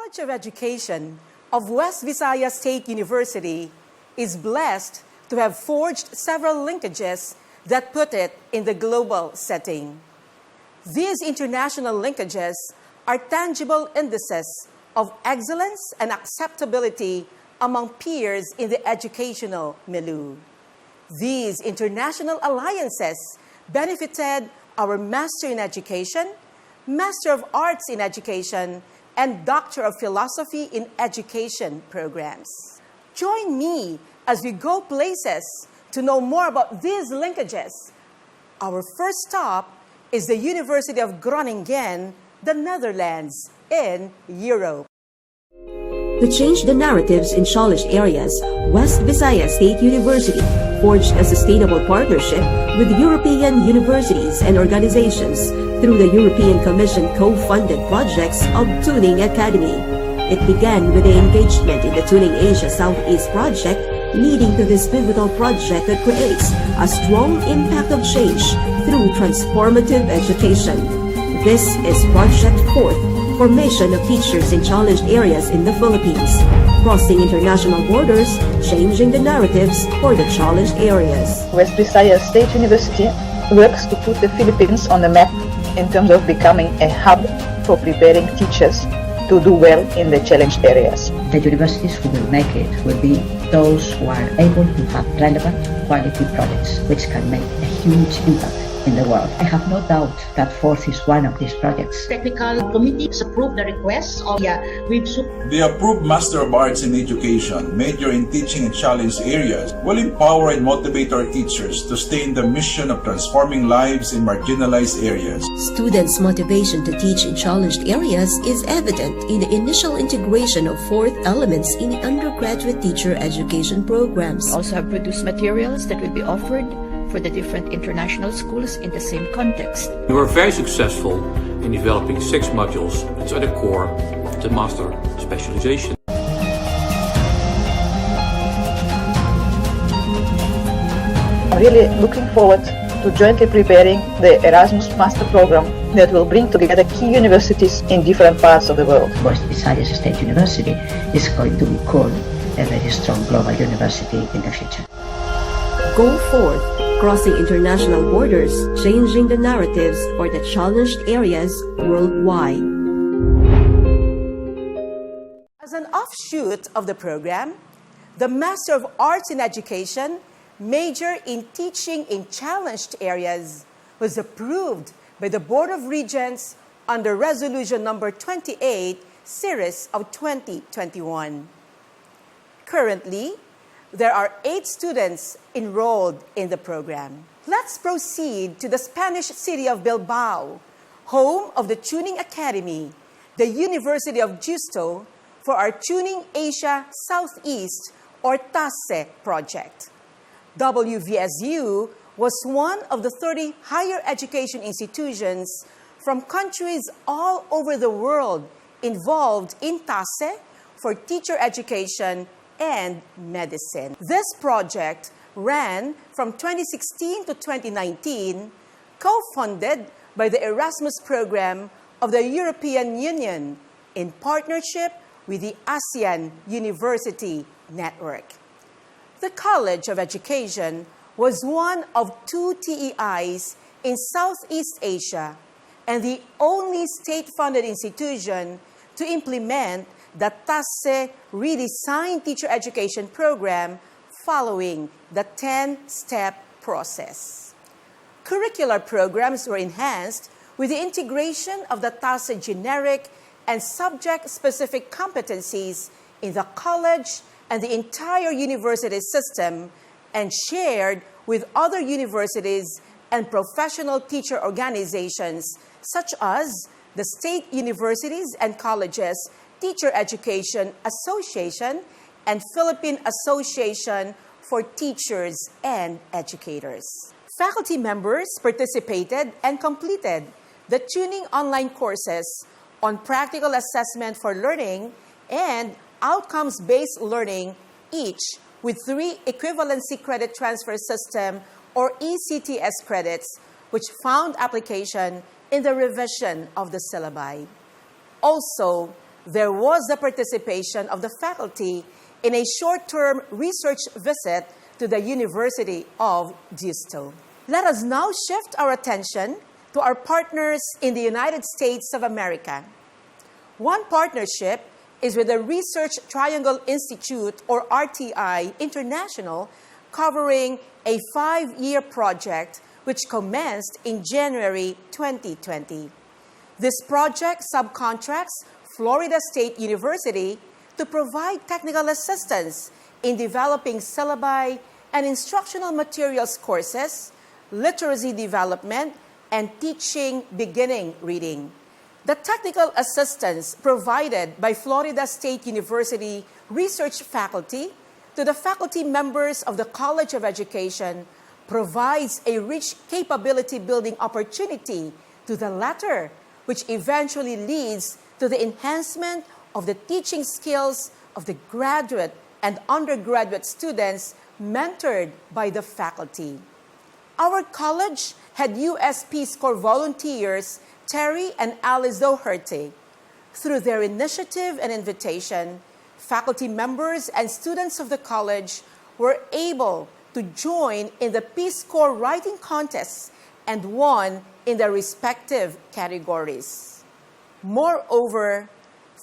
College of Education of West Visayas State University is blessed to have forged several linkages that put it in the global setting. These international linkages are tangible indices of excellence and acceptability among peers in the educational milieu. These international alliances benefited our Master in Education, Master of Arts in Education, and Doctor of Philosophy in Education programs. Join me as we go places to know more about these linkages. Our first stop is the University of Groningen, the Netherlands, in Europe. To change the narratives in challenged areas, West Visayas State University forged a sustainable partnership with European universities and organizations through the European Commission co-funded projects of Tuning Academy. It began with the engagement in the Tuning Asia Southeast project, leading to this pivotal project that creates a strong impact of change through transformative education. This is Project 4th, Formation of Teachers in Challenged Areas in the Philippines, crossing international borders, changing the narratives for the challenged areas. West Visayas State University works to put the Philippines on the map in terms of becoming a hub for preparing teachers to do well in the challenged areas. The universities who will make it will be those who are able to have relevant quality projects which can make a huge impact in the world. I have no doubt that FORTH is one of these projects. Technical committees approved the request of The approved Master of Arts in Education, major in teaching in challenged areas, will empower and motivate our teachers to stay in the mission of transforming lives in marginalized areas. Students' motivation to teach in challenged areas is evident in the initial integration of FORTH elements in the undergraduate teacher education programs. Also have produced materials that will be offered for the different international schools in the same context. We were very successful in developing 6 modules that are the core of the master specialization. I'm really looking forward to jointly preparing the Erasmus Master Program that will bring together key universities in different parts of the world. West Visayas State University is going to be called a very strong global university in the future. Go forth, crossing international borders, changing the narratives for the challenged areas worldwide. As an offshoot of the program, the Master of Arts in Education, major in teaching in challenged areas, was approved by the Board of Regents under Resolution number 28, Series of 2021. Currently, there are 8 students enrolled in the program. Let's proceed to the Spanish city of Bilbao, home of the Tuning Academy, the University of Justo, for our Tuning Asia Southeast or TASE project. WVSU was one of the 30 higher education institutions from countries all over the world involved in TASE for teacher education and medicine. This project ran from 2016 to 2019, co-funded by the Erasmus program of the European Union in partnership with the ASEAN University Network. The College of Education was one of 2 TEIs in Southeast Asia and the only state-funded institution to implement the TASE redesigned teacher education program following the 10-step process. Curricular programs were enhanced with the integration of the TASE generic and subject-specific competencies in the college and the entire university system and shared with other universities and professional teacher organizations such as the State Universities and Colleges Teacher Education Association and Philippine Association for Teachers and Educators. Faculty members participated and completed the Tuning online courses on practical assessment for learning and outcomes-based learning, each with 3 equivalency credit transfer system or ECTS credits, which found application in the revision of the syllabi. Also, there was the participation of the faculty in a short-term research visit to the University of Houston. Let us now shift our attention to our partners in the United States of America. One partnership is with the Research Triangle Institute, or RTI International, covering a 5-year project which commenced in January 2020. This project subcontracts Florida State University to provide technical assistance in developing syllabi and instructional materials courses, literacy development, and teaching beginning reading. The technical assistance provided by Florida State University research faculty to the faculty members of the College of Education provides a rich capability building opportunity to the latter, which eventually leads to the enhancement of the teaching skills of the graduate and undergraduate students mentored by the faculty. Our college had U.S. Peace Corps volunteers Terry and Alice Doherty. Through their initiative and invitation, faculty members and students of the college were able to join in the Peace Corps writing contests and won in their respective categories. Moreover,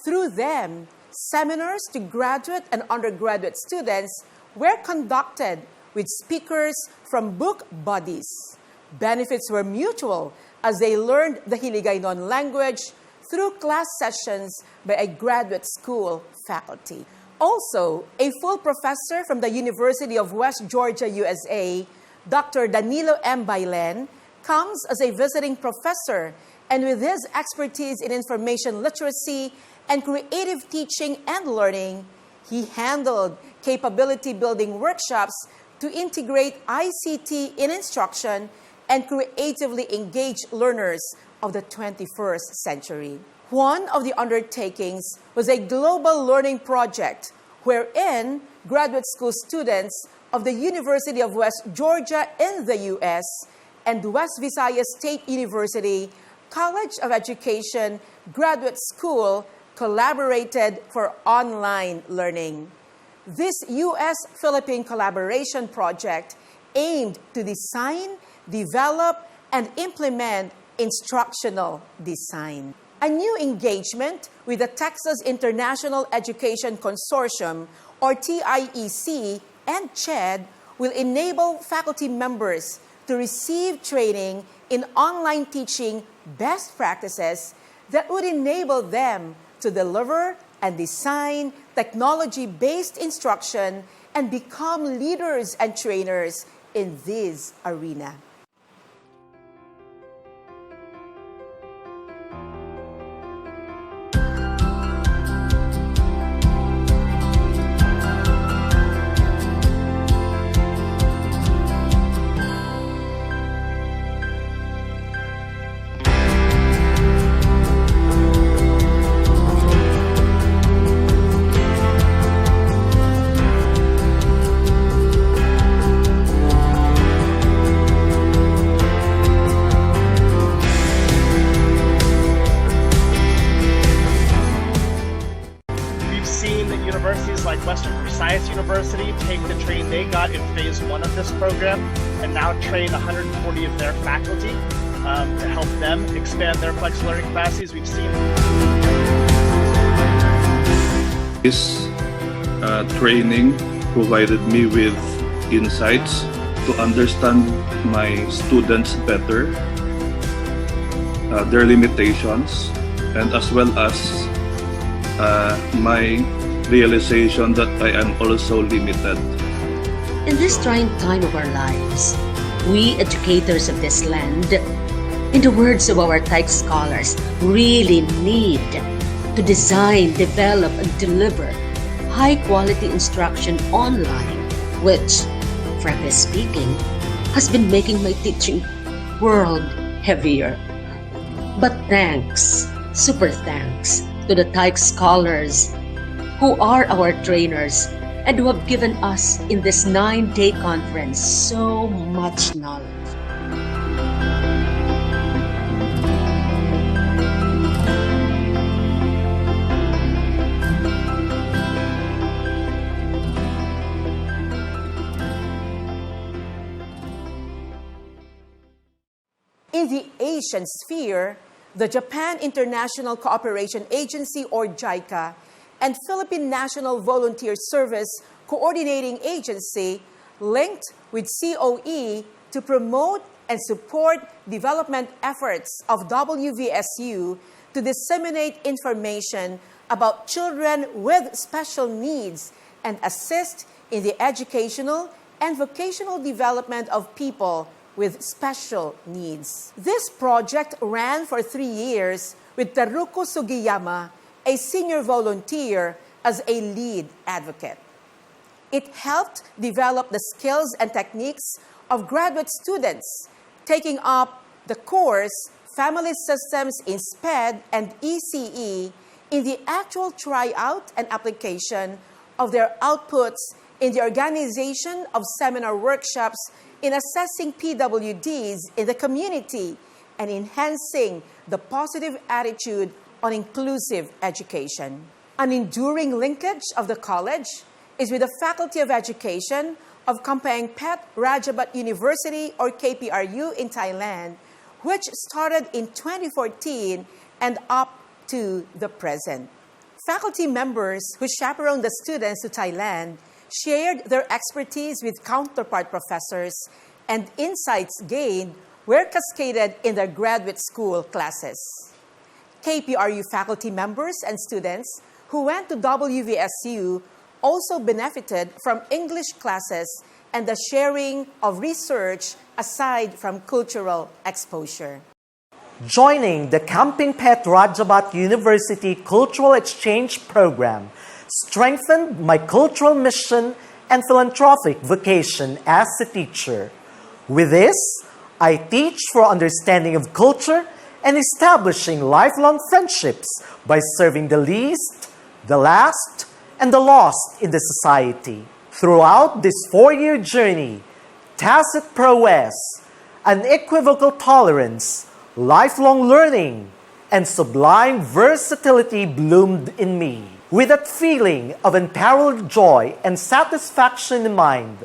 through them, seminars to graduate and undergraduate students were conducted with speakers from book bodies. Benefits were mutual as they learned the Hiligaynon language through class sessions by a graduate school faculty. Also, a full professor from the University of West Georgia, USA, Dr. Danilo M. Bailen, comes as a visiting professor, and with his expertise in information literacy and creative teaching and learning, he handled capability building workshops to integrate ICT in instruction and creatively engage learners of the 21st century. One of the undertakings was a global learning project wherein graduate school students of the University of West Georgia in the U.S. and West Visayas State University College of Education Graduate School collaborated for online learning. This U.S.-Philippine collaboration project aimed to design, develop, and implement instructional design. A new engagement with the Texas International Education Consortium, or TIEC, and CHED will enable faculty members to receive training in online teaching best practices that would enable them to deliver and design technology-based instruction and become leaders and trainers in this arena. University take the training they got in phase 1 of this program and now train 140 of their faculty to help them expand their flexible learning capacities. We've seen this training provided me with insights to understand my students better, their limitations, and as well as my realization that I am also limited. In this trying time of our lives, we educators of this land, in the words of our TIEC scholars, really need to design, develop, and deliver high-quality instruction online, which, frankly speaking, has been making my teaching world heavier. But thanks, super thanks, to the TIEC scholars who are our trainers and who have given us in this 9-day conference so much knowledge. In the Asian sphere, the Japan International Cooperation Agency, or JICA, and Philippine National Volunteer Service Coordinating Agency linked with COE to promote and support development efforts of WVSU to disseminate information about children with special needs and assist in the educational and vocational development of people with special needs. This project ran for 3 years with Teruko Sugiyama, a senior volunteer, as a lead advocate. It helped develop the skills and techniques of graduate students taking up the course Family Systems in SPED and ECE in the actual tryout and application of their outputs in the organization of seminar workshops in assessing PWDs in the community and enhancing the positive attitude on inclusive education. An enduring linkage of the college is with the Faculty of Education of Kamphaeng Phet Ratchabat University, or KPRU, in Thailand, which started in 2014 and up to the present. Faculty members who chaperoned the students to Thailand shared their expertise with counterpart professors, and insights gained were cascaded in their graduate school classes. KPRU faculty members and students who went to WVSU also benefited from English classes and the sharing of research aside from cultural exposure. Joining the Kamphaeng Phet Ratchabat University Cultural Exchange Program strengthened my cultural mission and philanthropic vocation as a teacher. With this, I teach for understanding of culture and establishing lifelong friendships by serving the least, the last, and the lost in the society. Throughout this 4-year journey, tacit prowess, unequivocal tolerance, lifelong learning, and sublime versatility bloomed in me. With that feeling of unparalleled joy and satisfaction in mind,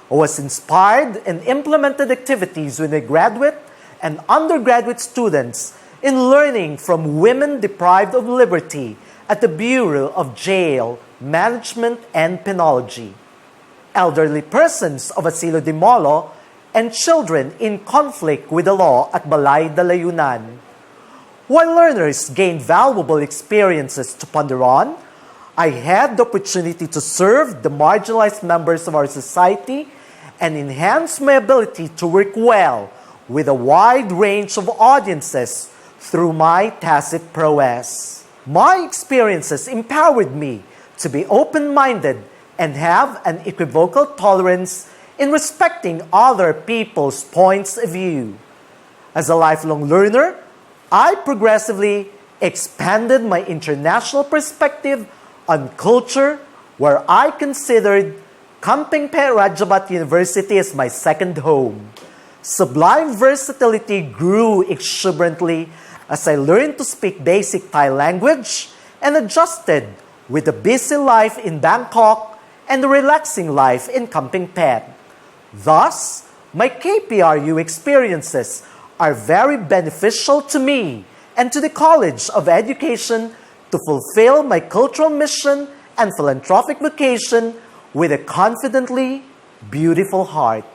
I was inspired and implemented activities with my graduate and undergraduate students in learning from women deprived of liberty at the Bureau of Jail Management and Penology, elderly persons of Asilo de Molo, and children in conflict with the law at Balay de Layunan. While learners gained valuable experiences to ponder on, I had the opportunity to serve the marginalized members of our society and enhance my ability to work well with a wide range of audiences through my tacit prowess. My experiences empowered me to be open-minded and have an equivocal tolerance in respecting other people's points of view. As a lifelong learner, I progressively expanded my international perspective on culture, where I considered Kamphaeng Phet Ratchabat University as my second home. Sublime versatility grew exuberantly as I learned to speak basic Thai language and adjusted with the busy life in Bangkok and the relaxing life in Kamphaeng Phet. Thus, my KPRU experiences are very beneficial to me and to the College of Education to fulfill my cultural mission and philanthropic vocation with a confidently beautiful heart.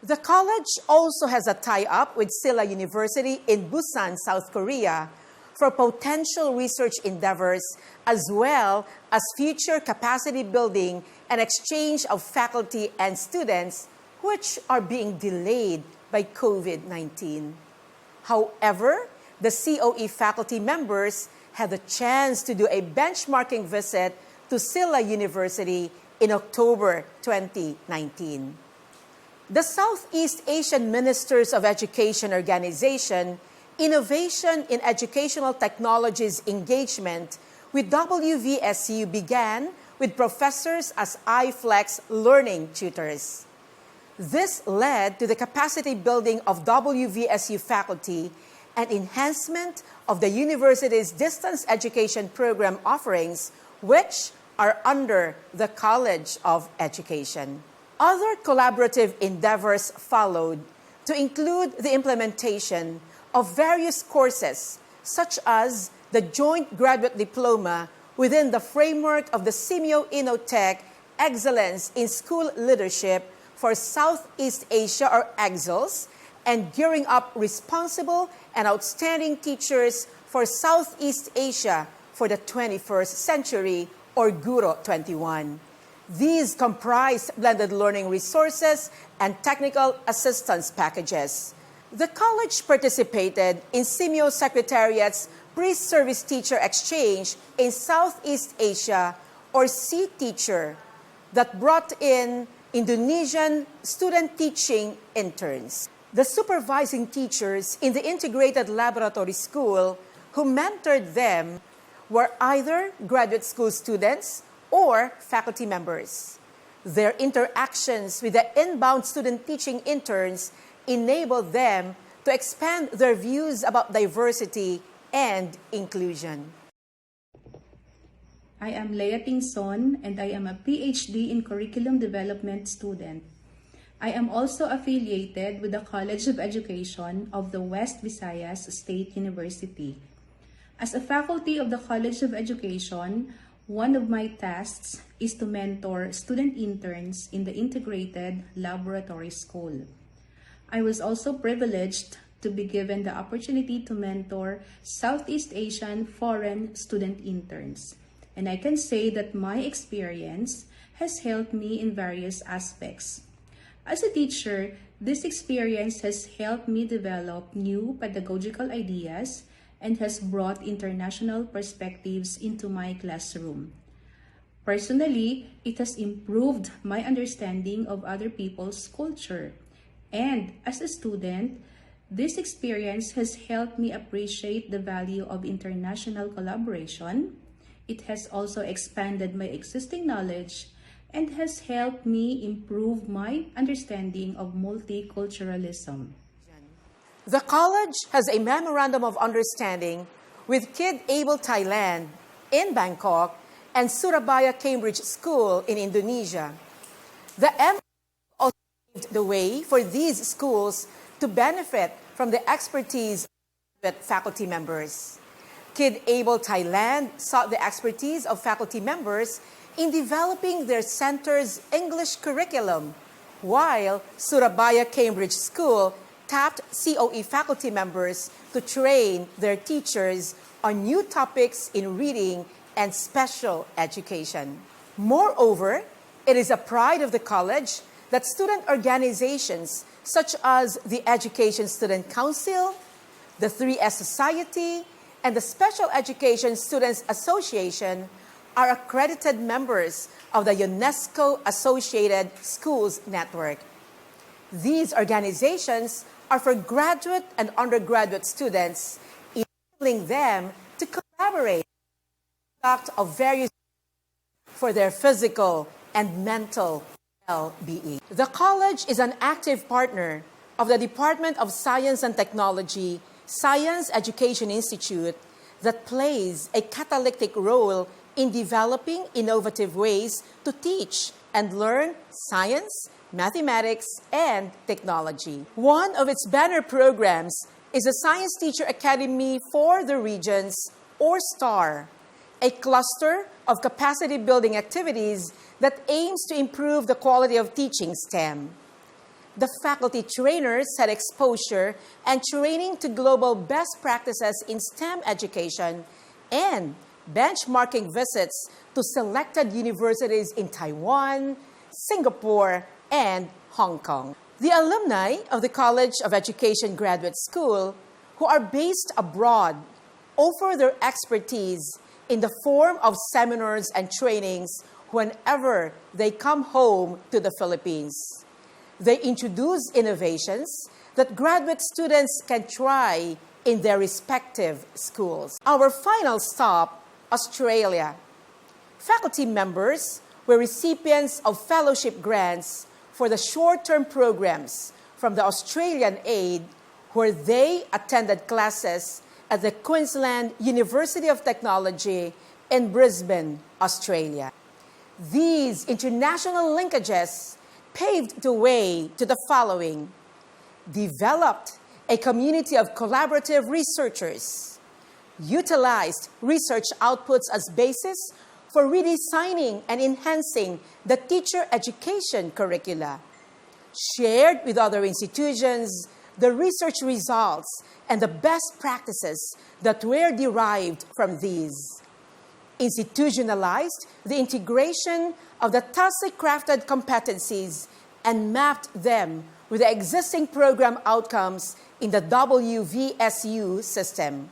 The college also has a tie-up with Silla University in Busan, South Korea, for potential research endeavors as well as future capacity building and exchange of faculty and students, which are being delayed by COVID-19. However, the COE faculty members had the chance to do a benchmarking visit to Silla University in October 2019. The Southeast Asian Ministers of Education Organization Innovation in Educational Technologies engagement with WVSU began with professors as iFlex learning tutors. This led to the capacity building of WVSU faculty and enhancement of the university's distance education program offerings, which are under the College of Education. Other collaborative endeavors followed to include the implementation of various courses, such as the Joint Graduate Diploma within the framework of the Simeo Innotech Excellence in School Leadership for Southeast Asia, or EXCELS, and Gearing Up Responsible and Outstanding Teachers for Southeast Asia for the 21st Century, or Guro 21. These comprise blended learning resources and technical assistance packages. The college participated in Simeo Secretariat's Pre-Service Teacher Exchange in Southeast Asia, or C-Teacher, that brought in Indonesian student teaching interns. The supervising teachers in the integrated laboratory school who mentored them were either graduate school students or faculty members. Their interactions with the inbound student teaching interns enabled them to expand their views about diversity and inclusion. I am Leah Tingson, and I am a PhD in Curriculum Development student. I am also affiliated with the College of Education of the West Visayas State University. As a faculty of the College of Education, one of my tasks is to mentor student interns in the integrated laboratory school. I was also privileged to be given the opportunity to mentor Southeast Asian foreign student interns. And I can say that my experience has helped me in various aspects. As a teacher, this experience has helped me develop new pedagogical ideas and has brought international perspectives into my classroom. Personally, it has improved my understanding of other people's culture. And as a student, this experience has helped me appreciate the value of international collaboration. It has also expanded my existing knowledge and has helped me improve my understanding of multiculturalism. The college has a Memorandum of Understanding with Kid Able Thailand in Bangkok and Surabaya Cambridge School in Indonesia. The MOU also paved the way for these schools to benefit from the expertise of faculty members. Kid Able Thailand sought the expertise of faculty members in developing their center's English curriculum, while Surabaya Cambridge School tapped COE faculty members to train their teachers on new topics in reading and special education. Moreover, it is a pride of the college that student organizations such as the Education Student Council, the 3S Society, and the Special Education Students Association are accredited members of the UNESCO Associated Schools Network. These organizations are for graduate and undergraduate students, enabling them to collaborate of various for their physical and mental well-being. The college is an active partner of the Department of Science and Technology Science Education Institute that plays a catalytic role in developing innovative ways to teach and learn science, mathematics, and technology. One of its banner programs is the Science Teacher Academy for the Regions, or STAR, a cluster of capacity-building activities that aims to improve the quality of teaching STEM. The faculty trainers had exposure and training to global best practices in STEM education and benchmarking visits to selected universities in Taiwan, Singapore, and Hong Kong. The alumni of the College of Education Graduate School who are based abroad offer their expertise in the form of seminars and trainings whenever they come home to the Philippines. They introduce innovations that graduate students can try in their respective schools. Our final stop, Australia. Faculty members were recipients of fellowship grants for the short-term programs from the Australian Aid, where they attended classes at the Queensland University of Technology in Brisbane, Australia. These international linkages paved the way to the following: developed a community of collaborative researchers, utilized research outputs as basis for redesigning and enhancing the teacher education curricula, shared with other institutions the research results and the best practices that were derived from these, institutionalized the integration of the tacit-crafted competencies and mapped them with the existing program outcomes in the WVSU system,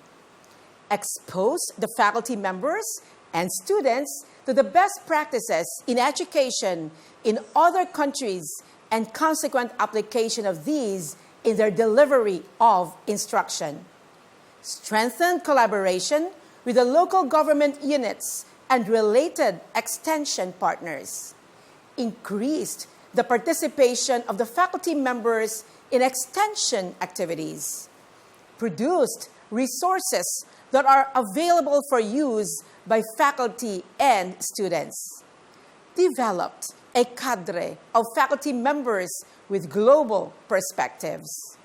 exposed the faculty members and students to the best practices in education in other countries and consequent application of these in their delivery of instruction, strengthened collaboration with the local government units and related extension partners, increased the participation of the faculty members in extension activities, produced resources that are available for use by faculty and students, developed a cadre of faculty members with global perspectives,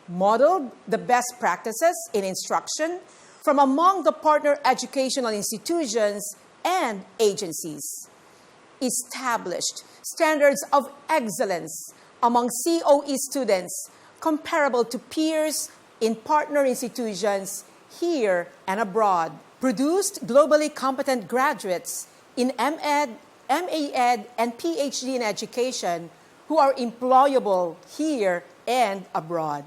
modeled the best practices in instruction from among the partner educational institutions and agencies, established standards of excellence among COE students comparable to peers in partner institutions here and abroad, produced globally competent graduates in MEd, MAed, and PhD in education who are employable here and abroad.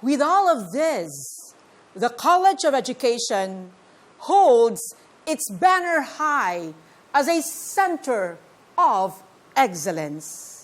With all of this, the College of Education holds its banner high as a center of excellence.